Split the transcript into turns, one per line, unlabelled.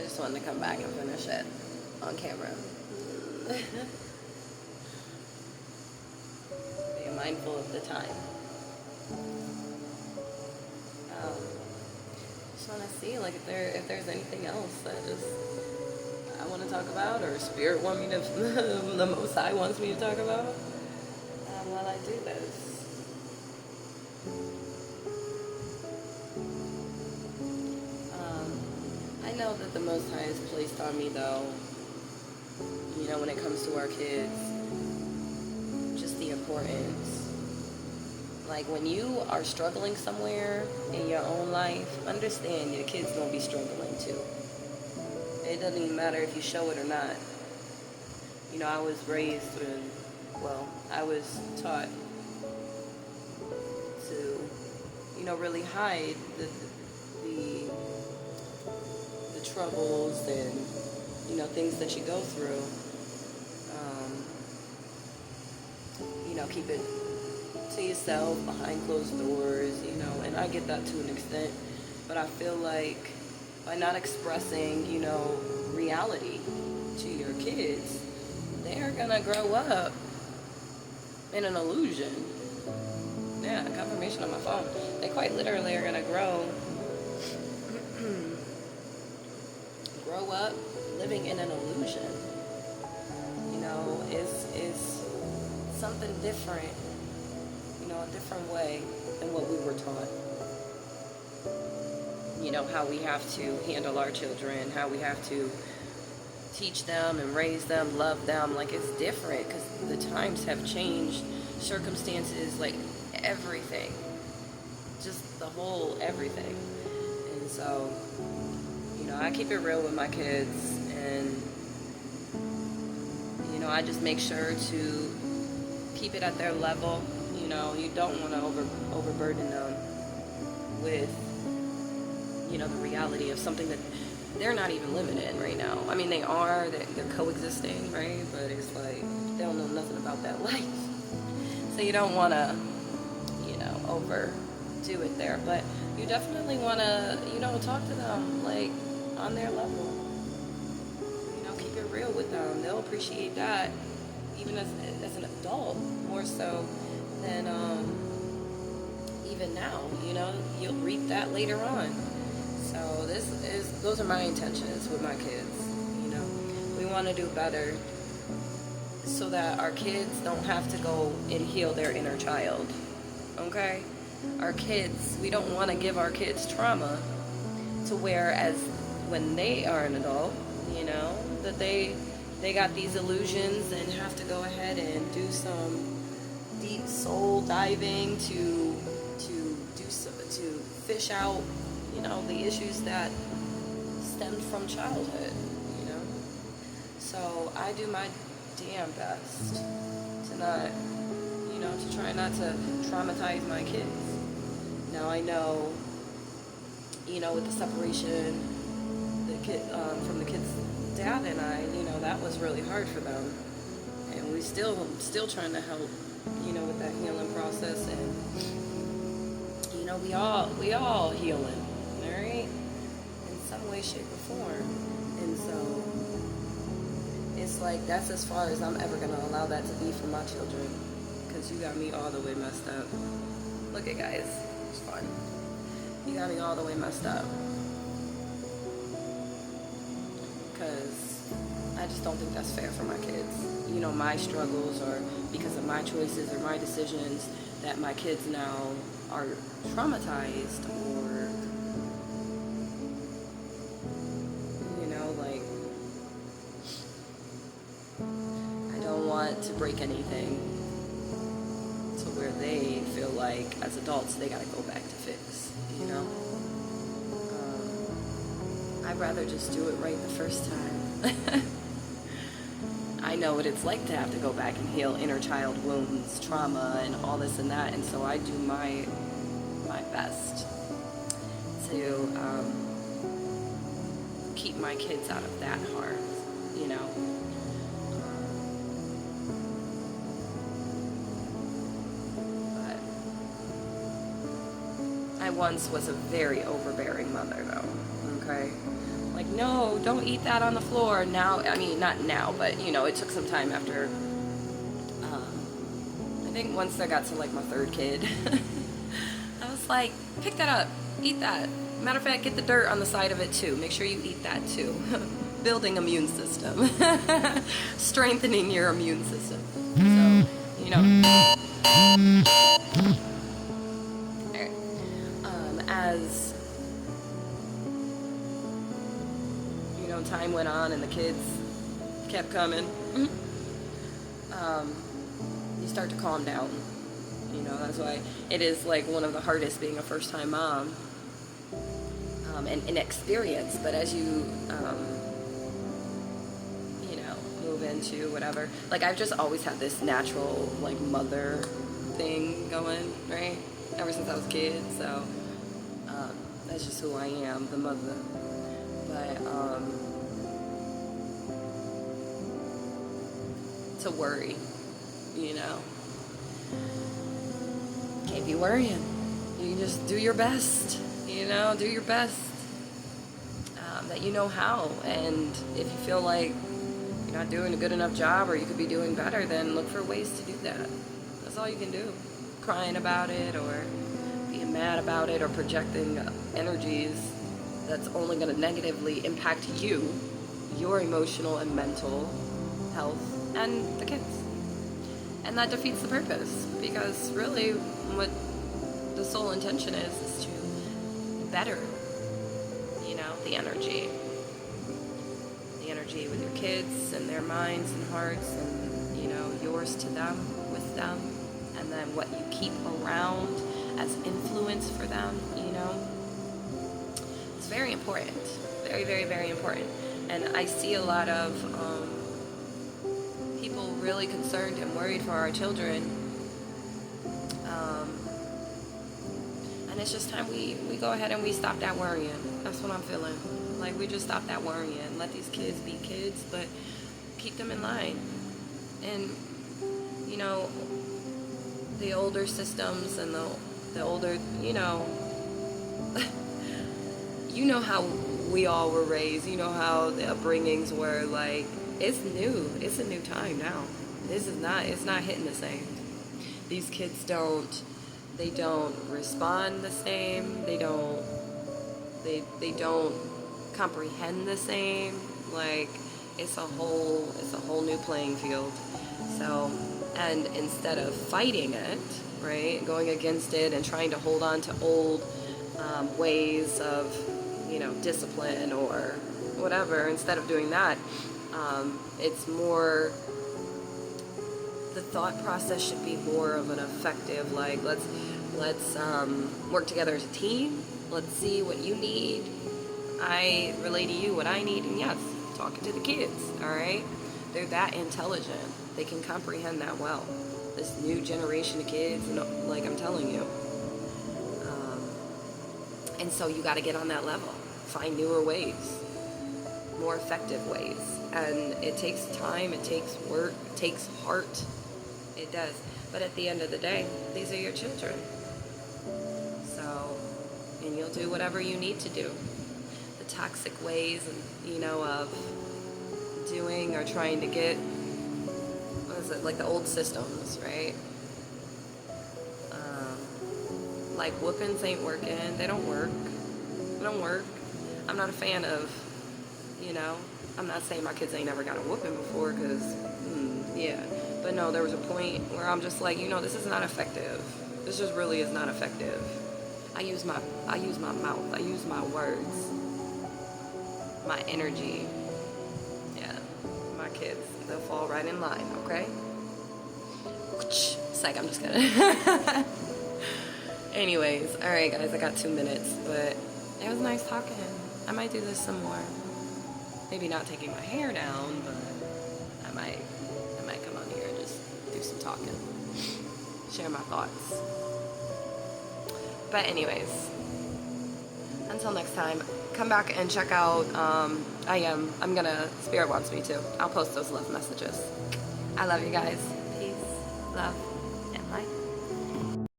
just wanted to come back and finish it on camera. Being mindful of the time. Just want to see like if there's anything else that I want to talk about, or Spirit want me to the Most High wants me to talk about while I do this. I know that the Most High is placed on me, though, when it comes to our kids, just the importance. Like, when you are struggling somewhere in your own life, understand your kids don't be struggling too. It doesn't even matter if you show it or not. I was raised I was taught to, really hide the troubles and, things that you go through. Keep it to yourself, behind closed doors, and I get that to an extent, but I feel like by not expressing, reality to your kids, they're gonna grow up in an illusion. Yeah, confirmation on my phone. They quite literally are gonna grow up living in an illusion. Is something different, a different way than what we were taught. How we have to handle our children, how we have to teach them and raise them, love them. Like, it's different because the times have changed, circumstances, like everything, just the whole everything. And so, I keep it real with my kids, and I just make sure to keep it at their level. You don't want to overburden them with the reality of something that they're not even living in right now. I mean, they're coexisting, right? But it's like they don't know nothing about that life. So you don't want to overdo it there, but you definitely want to talk to them like on their level. Keep it real with them. They'll appreciate that even as an adult, more so than even now. You'll reap that later on. So those are my intentions with my kids. We want to do better so that our kids don't have to go and heal their inner child. Okay? Our kids, we don't want to give our kids trauma to where as when they are an adult, that they got these illusions and have to go ahead and do some deep soul diving to fish out, the issues that stemmed from childhood, So I do my damn best to not, to try not to traumatize my kids. Now I know, with the separation, from the kid's dad and I, that was really hard for them, and we still trying to help, with that healing process, and we all healing, all right, in some way, shape, or form, and so it's like that's as far as I'm ever gonna allow that to be for my children, because you got me all the way messed up. Look at guys, it's fun. You got me all the way messed up. Because I just don't think that's fair for my kids. My struggles are because of my choices or my decisions that my kids now are traumatized, or, like, I don't want to break anything to where they feel like as adults they gotta go back to fix, I'd rather just do it right the first time. I know what it's like to have to go back and heal inner child wounds, trauma, and all this and that, and so I do my best to keep my kids out of that harm, But I once was a very overbearing mother, though, okay? like, no, don't eat that on the floor. Now, I mean, not now, but you know, it took some time after, I think once I got to like my third kid, I was like, pick that up, eat that. Matter of fact, get the dirt on the side of it too. Make sure you eat that too. Building immune system. Strengthening your immune system. So, you know. As you know, time went on and the kids kept coming, you start to calm down. You know, that's why it is like one of the hardest being a first-time mom, and inexperienced. But as you, you know, move into whatever, like I've just always had this natural like mother thing going, right? Ever since I was a kid, so that's just who I am, the mother. But to worry, you know, can't be worrying. You can just do your best, you know, do your best that you know how. And if you feel like you're not doing a good enough job or you could be doing better, then look for ways to do that. That's all you can do. Crying about it or being mad about it or projecting energies that's only going to negatively impact you, your emotional and mental health, and the kids. And that defeats the purpose, because really what the sole intention is to better, you know, the energy with your kids and their minds and hearts, and, you know, yours to them, with them, and then what you keep around as influence for them, you know. It's very important. Very, very, very important. And I see a lot of people really concerned and worried for our children. And it's just time we go ahead and we stop that worrying. That's what I'm feeling. Like, we just stop that worrying. Let these kids be kids, but keep them in line. And, you know, the older systems and the older, you know, you know how we all were raised. You know how the upbringings were. Like, it's new. It's a new time now. It's not hitting the same. These kids don't respond the same. They don't comprehend the same. Like, it's a whole new playing field. So, and instead of fighting it, right, going against it and trying to hold on to old ways of, you know, discipline or whatever, instead of doing that, it's more, the thought process should be more of an effective, like, let's work together as a team. Let's see what you need. I relay to you what I need, and yes, talking to the kids, all right? They're that intelligent. They can comprehend that well. This new generation of kids, like I'm telling you. And so you got to get on that level. Find newer ways, more effective ways. And it takes time, it takes work, it takes heart. It does. But at the end of the day, these are your children. So, and you'll do whatever you need to do. The toxic ways, and, you know, of doing or trying to get, what is it, like the old systems, right? Like, whoopings ain't working. They don't work. They don't work. I'm not a fan of, you know, I'm not saying my kids ain't never got a whooping before, because, yeah. But no, there was a point where I'm just like, you know, this is not effective. This just really is not effective. I use my mouth. I use my words. My energy. Yeah. My kids, they'll fall right in line, okay? It's like, I'm just gonna. Anyways, alright guys, I got 2 minutes, but it was nice talking. I might do this some more. Maybe not taking my hair down, but I might come on here and just do some talking. Share my thoughts. But anyways, until next time, come back and check out, I'm gonna, Spirit wants me to. I'll post those love messages. I love you guys. Peace. Love.